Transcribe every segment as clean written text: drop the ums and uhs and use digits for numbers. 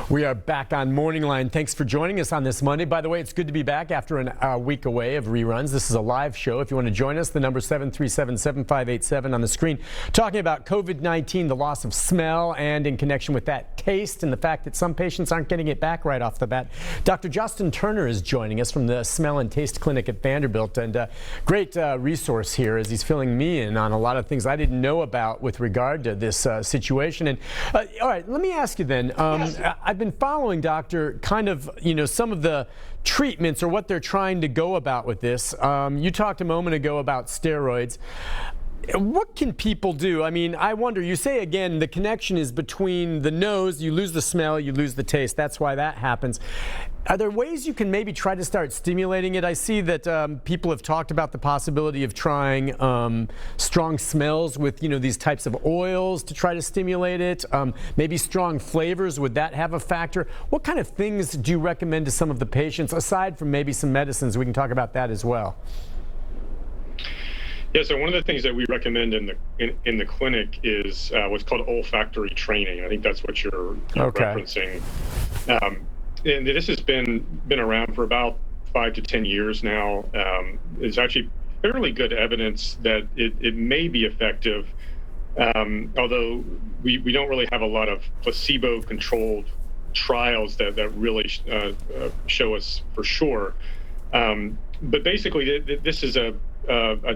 We are back on MorningLine. Thanks for joining us on this Monday. By the way, it's good to be back after a week away of reruns. This is a live show. If you want to join us, the number 737-7587 on the screen. Talking about COVID-19, the loss of smell, and in connection with that, taste, and the fact that some patients aren't getting it back right off the bat. Dr. Justin Turner is joining us from the Smell and Taste Clinic at Vanderbilt, and great resource here as he's filling me in on a lot of things I didn't know about with regard to this situation. And all right, let me ask you then. Yes. I've been following, Doctor, kind of, some of the treatments or what they're trying to go about with this. You talked a moment ago about steroids. What can people do? I mean, I wonder, you say again, the connection is between the nose, you lose the smell, you lose the taste. That's why that happens. Are there ways you can maybe try to start stimulating it? I see that people have talked about the possibility of trying strong smells with, these types of oils to try to stimulate it. Maybe strong flavors, would that have a factor? What kind of things do you recommend to some of the patients, aside from maybe some medicines? We can talk about that as well. Yeah, so one of the things that we recommend in the clinic is what's called olfactory training. I think that's what you're referencing. And this has been around for about 5 to 10 years now. There's actually fairly good evidence that it may be effective, although we don't really have a lot of placebo-controlled trials that really show us for sure. But basically, this is a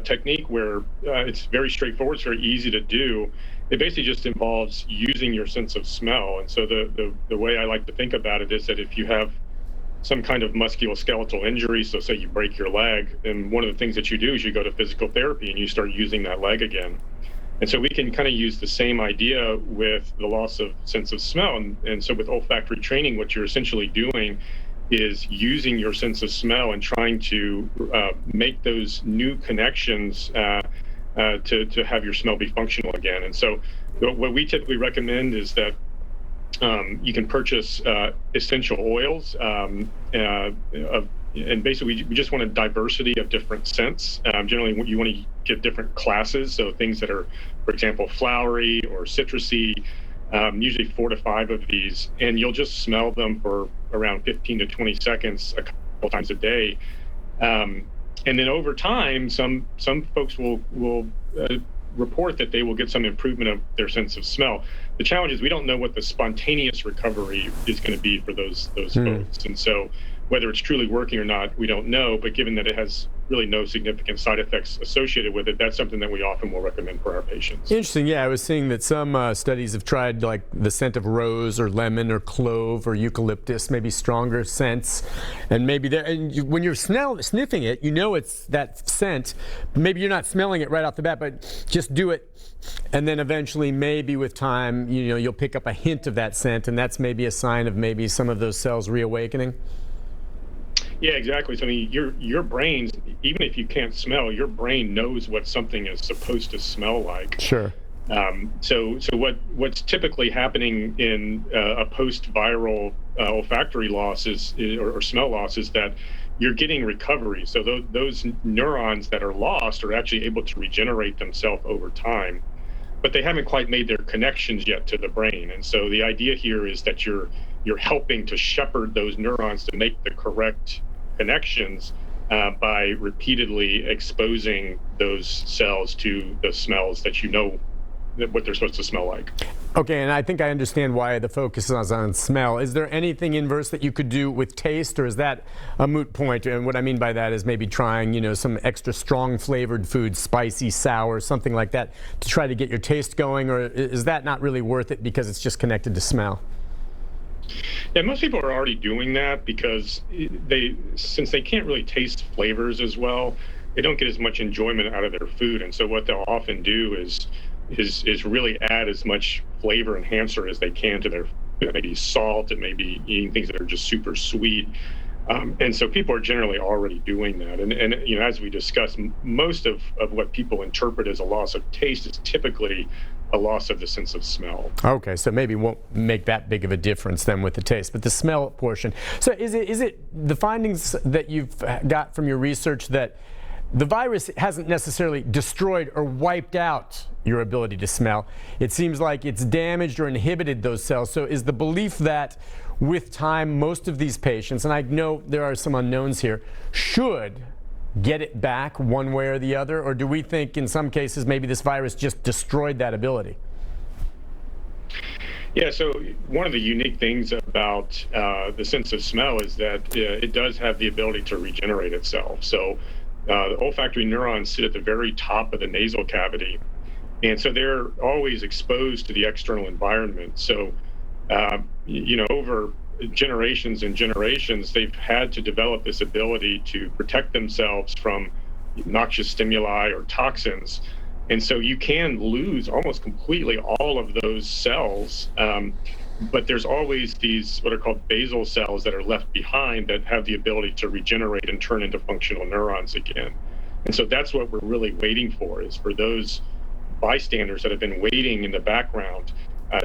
technique where it's very straightforward, it's very easy to do. It basically just involves using your sense of smell. And so the way I like to think about it is that if you have some kind of musculoskeletal injury, so say you break your leg, then one of the things that you do is you go to physical therapy and you start using that leg again. And so we can kind of use the same idea with the loss of sense of smell. And so with olfactory training, what you're essentially doing is using your sense of smell and trying to make those new connections to have your smell be functional again. And so what we typically recommend is that you can purchase essential oils, and basically we just want a diversity of different scents. Generally, you want to get different classes, so things that are, for example, flowery or citrusy, usually 4 to 5 of these, and you'll just smell them for around 15 to 20 seconds a couple times a day. And then over time, some folks will report that they will get some improvement of their sense of smell. The challenge is we don't know what the spontaneous recovery is going to be for those folks. And so whether it's truly working or not, we don't know. But given that it has really no significant side effects associated with it, that's something that we often will recommend for our patients. Interesting. Yeah, I was seeing that some studies have tried like the scent of rose or lemon or clove or eucalyptus, maybe stronger scents. And maybe when you're sniffing it, it's that scent. Maybe you're not smelling it right off the bat, but just do it. And then eventually, maybe with time, you'll pick up a hint of that scent, and that's maybe a sign of maybe some of those cells reawakening. Yeah, exactly. So I mean, your brain, even if you can't smell, your brain knows what something is supposed to smell like. Sure. So what's typically happening in a post-viral olfactory loss or smell loss is that you're getting recovery. So those neurons that are lost are actually able to regenerate themselves over time, but they haven't quite made their connections yet to the brain. And so the idea here is that you're helping to shepherd those neurons to make the correct connections by repeatedly exposing those cells to the smells that what they're supposed to smell like. Okay, and I think I understand why the focus is on smell. Is there anything inverse that you could do with taste, or is that a moot point? And what I mean by that is maybe trying, some extra strong flavored food, spicy, sour, something like that, to try to get your taste going, or is that not really worth it because it's just connected to smell? Yeah, most people are already doing that because since they can't really taste flavors as well, they don't get as much enjoyment out of their food. And so what they'll often do is really add as much flavor enhancer as they can to their food. It may be salt, it may be eating things that are just super sweet. And so people are generally already doing that. And as we discussed, most of what people interpret as a loss of taste is typically a loss of the sense of smell. Okay, so maybe won't make that big of a difference then with the taste, but the smell portion. So is it the findings that you've got from your research that the virus hasn't necessarily destroyed or wiped out your ability to smell? It seems like it's damaged or inhibited those cells. So is the belief that with time, most of these patients, and I know there are some unknowns here, should get it back one way or the other? Or do we think in some cases maybe this virus just destroyed that ability? Yeah, so one of the unique things about the sense of smell is that it does have the ability to regenerate itself. So the olfactory neurons sit at the very top of the nasal cavity, and so they're always exposed to the external environment. So, over generations and generations, they've had to develop this ability to protect themselves from noxious stimuli or toxins. And so you can lose almost completely all of those cells, but there's always these what are called basal cells that are left behind that have the ability to regenerate and turn into functional neurons again. And so that's what we're really waiting for, is for those bystanders that have been waiting in the background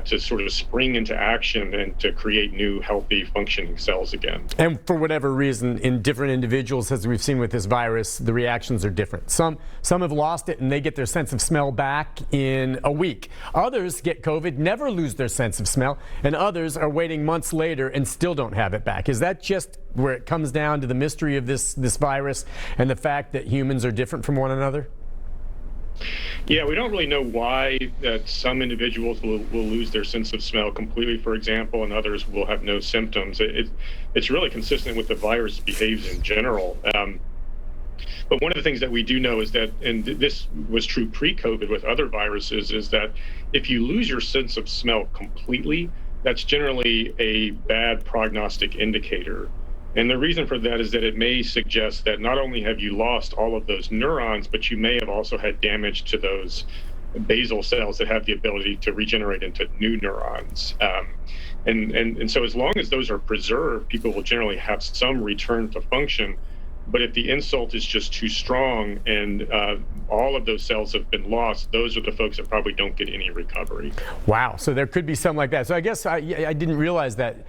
to sort of spring into action and to create new, healthy, functioning cells again. And for whatever reason, in different individuals, as we've seen with this virus, the reactions are different. Some have lost it and they get their sense of smell back in a week. Others get COVID, never lose their sense of smell, and others are waiting months later and still don't have it back. Is that just where it comes down to the mystery of this virus and the fact that humans are different from one another? Yeah, we don't really know why that some individuals will lose their sense of smell completely, for example, and others will have no symptoms. It's really consistent with the virus behaves in general. But one of the things that we do know is that, and this was true pre-COVID with other viruses, is that if you lose your sense of smell completely, that's generally a bad prognostic indicator. And the reason for that is that it may suggest that not only have you lost all of those neurons, but you may have also had damage to those basal cells that have the ability to regenerate into new neurons. And so as long as those are preserved, people will generally have some return to function. But if the insult is just too strong and all of those cells have been lost, those are the folks that probably don't get any recovery. Wow. So there could be something like that. So I guess I didn't realize that.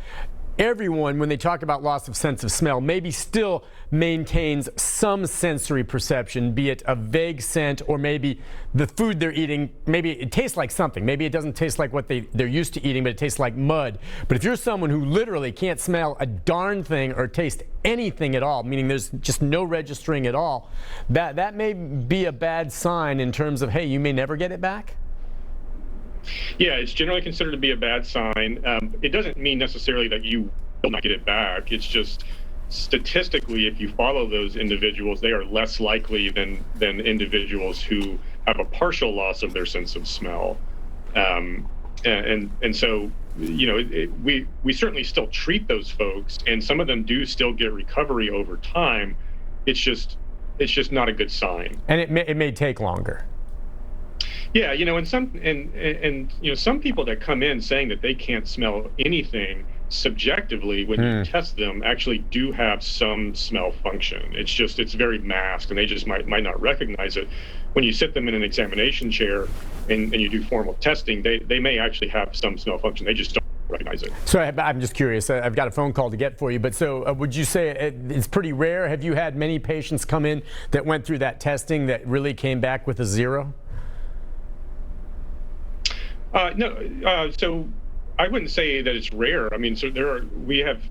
Everyone, when they talk about loss of sense of smell, maybe still maintains some sensory perception, be it a vague scent or maybe the food they're eating, maybe it tastes like something. Maybe it doesn't taste like what they're used to eating, but it tastes like mud. But if you're someone who literally can't smell a darn thing or taste anything at all, meaning there's just no registering at all, that may be a bad sign in terms of, hey, you may never get it back? Yeah, it's generally considered to be a bad sign. It doesn't mean necessarily that you will not get it back. It's just statistically, if you follow those individuals, they are less likely than individuals who have a partial loss of their sense of smell. And so, we certainly still treat those folks, and some of them do still get recovery over time. It's just not a good sign. And it may take longer. Yeah, and some people that come in saying that they can't smell anything subjectively, when you test them, actually do have some smell function. It's very masked, and they just might not recognize it. When you sit them in an examination chair and you do formal testing, they may actually have some smell function. They just don't recognize it. So I'm just curious. I've got a phone call to get for you, but so would you say it's pretty rare? Have you had many patients come in that went through that testing that really came back with a 0? No, so I wouldn't say that it's rare. I mean, so we have,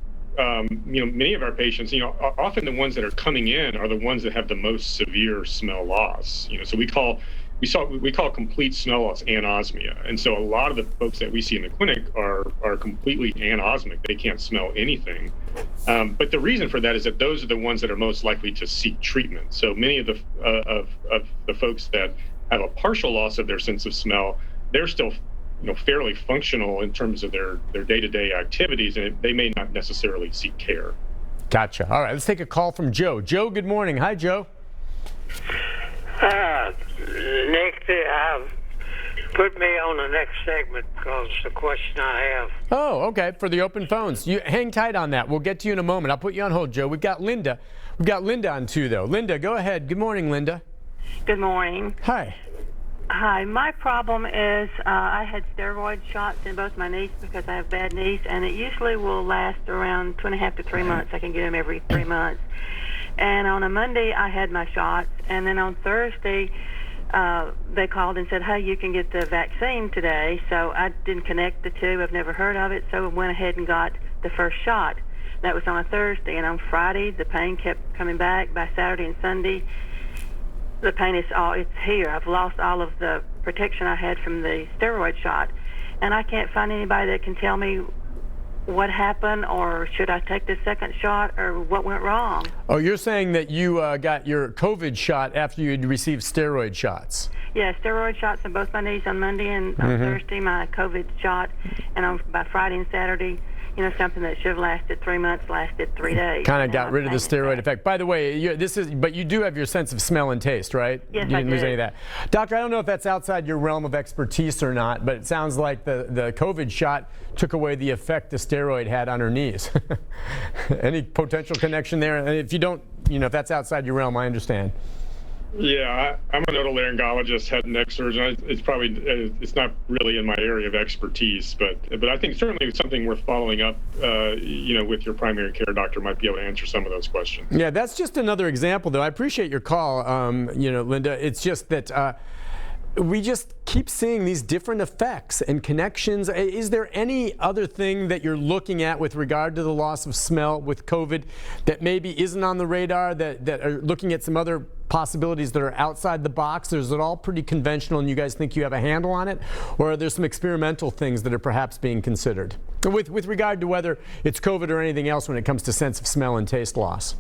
many of our patients, often the ones that are coming in are the ones that have the most severe smell loss. So we call complete smell loss anosmia. And so a lot of the folks that we see in the clinic are completely anosmic. They can't smell anything. But the reason for that is that those are the ones that are most likely to seek treatment. So many of the folks that have a partial loss of their sense of smell, they're still fairly functional in terms of their day-to-day activities, and they may not necessarily seek care. Gotcha. All right, let's take a call from Joe. Joe, good morning. Hi, Joe. Nick, put me on the next segment because the question I have. Oh, okay, for the open phones. You hang tight on that. We'll get to you in a moment. I'll put you on hold, Joe. We've got Linda. We've got Linda on too, though. Linda, go ahead. Good morning, Linda. Good morning. Hi. Hi, my problem is I had steroid shots in both my knees because I have bad knees, and it usually will last around 2.5 to 3 months. I can get them every 3 months. And on a Monday, I had my shots, and then on Thursday, they called and said, hey, you can get the vaccine today. So I didn't connect the two. I've never heard of it, so I went ahead and got the first shot. That was on a Thursday, and on Friday the pain kept coming back. By Saturday and Sunday, the pain it's here. I've lost all of the protection I had from the steroid shot, and I can't find anybody that can tell me what happened, or should I take the second shot, or what went wrong. Oh, you're saying that you got your COVID shot after you had received steroid shots? Yeah, steroid shots on both my knees on Monday, and on Thursday my COVID shot, and by Friday and Saturday, something that should have lasted 3 months lasted 3 days. Kind of got rid of the steroid effect. By the way, but you do have your sense of smell and taste, right? Yes, you I didn't do. lose any of that. Doctor, I don't know if that's outside your realm of expertise or not, but it sounds like the COVID shot took away the effect the steroid had on her knees. Any potential connection there? And if you don't, if that's outside your realm, I understand. Yeah, I'm an otolaryngologist, head and neck surgeon. It's not really in my area of expertise, but I think certainly it's something worth following up. With your primary care doctor might be able to answer some of those questions. Yeah, that's just another example, though. I appreciate your call, Linda. It's just that we just keep seeing these different effects and connections. Is there any other thing that you're looking at with regard to the loss of smell with COVID that maybe isn't on the radar, that are looking at some other possibilities that are outside the box? Or is it all pretty conventional and you guys think you have a handle on it? Or are there some experimental things that are perhaps being considered with regard to whether it's COVID or anything else when it comes to sense of smell and taste loss?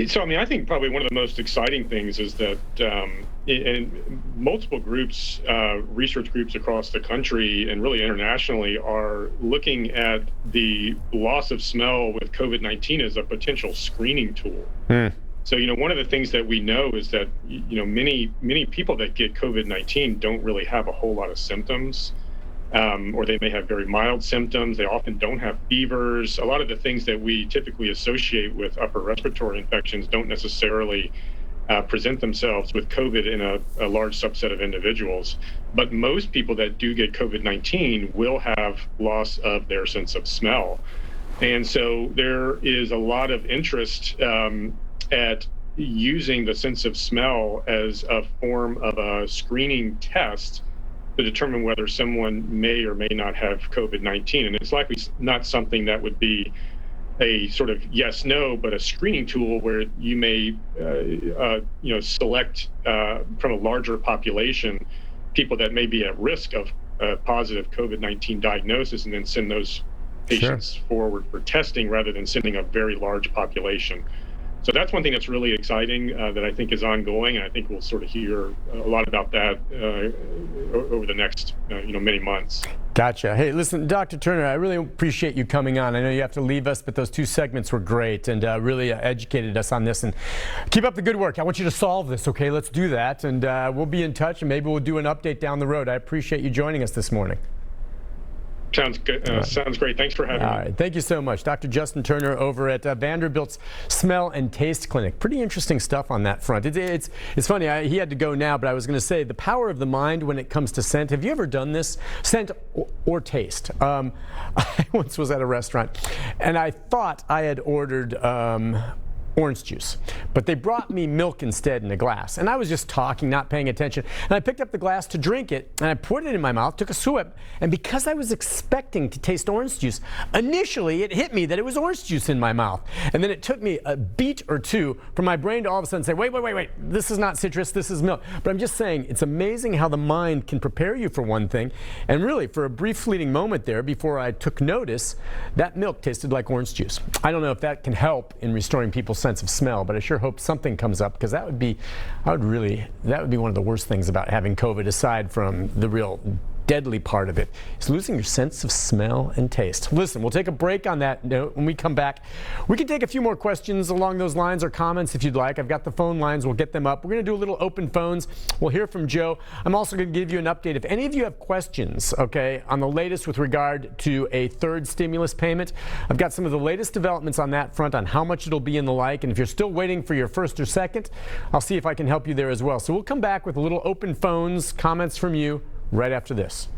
So, I think probably one of the most exciting things is that in multiple groups, research groups across the country and really internationally are looking at the loss of smell with COVID-19 as a potential screening tool. So, one of the things that we know is that, many people that get COVID-19 don't really have a whole lot of symptoms, or they may have very mild symptoms. They often don't have fevers. A lot of the things that we typically associate with upper respiratory infections don't necessarily present themselves with COVID in a large subset of individuals. But most people that do get COVID-19 will have loss of their sense of smell. And so there is a lot of interest at using the sense of smell as a form of a screening test to determine whether someone may or may not have COVID-19. And it's likely not something that would be a sort of yes/no, but a screening tool where you may, select from a larger population people that may be at risk of positive COVID-19 diagnosis, and then send those patients forward for testing rather than sending a very large population. So that's one thing that's really exciting that I think is ongoing, and I think we'll sort of hear a lot about that over the next many months. Gotcha. Hey, listen, Dr. Turner, I really appreciate you coming on. I know you have to leave us, but those 2 segments were great and really educated us on this. And keep up the good work. I want you to solve this, okay? Let's do that, and we'll be in touch, and maybe we'll do an update down the road. I appreciate you joining us this morning. Sounds good. Sounds great. Thanks for having me. All right. Thank you so much. Dr. Justin Turner over at Vanderbilt's Smell and Taste Clinic. Pretty interesting stuff on that front. It's funny. He had to go now, but I was going to say the power of the mind when it comes to scent. Have you ever done this? Scent or taste? I once was at a restaurant, and I thought I had ordered orange juice, but they brought me milk instead in a glass, and I was just talking, not paying attention, and I picked up the glass to drink it, and I poured it in my mouth, took a swip, and because I was expecting to taste orange juice, initially it hit me that it was orange juice in my mouth, and then it took me a beat or two for my brain to all of a sudden say, wait, this is not citrus, this is milk. But I'm just saying, it's amazing how the mind can prepare you for one thing, and really for a brief fleeting moment there before I took notice, that milk tasted like orange juice. I don't know if that can help in restoring people's sense of smell, but I sure hope something comes up, because that would be one of the worst things about having COVID, aside from the real deadly part of it, is losing your sense of smell and taste. Listen, we'll take a break on that note. When we come back, we can take a few more questions along those lines or comments if you'd like. I've got the phone lines. We'll get them up. We're going to do a little open phones. We'll hear from Joe. I'm also going to give you an update. If any of you have questions, okay, on the latest with regard to a third stimulus payment, I've got some of the latest developments on that front, on how much it'll be and the like. And if you're still waiting for your first or second, I'll see if I can help you there as well. So we'll come back with a little open phones, comments from you, right after this.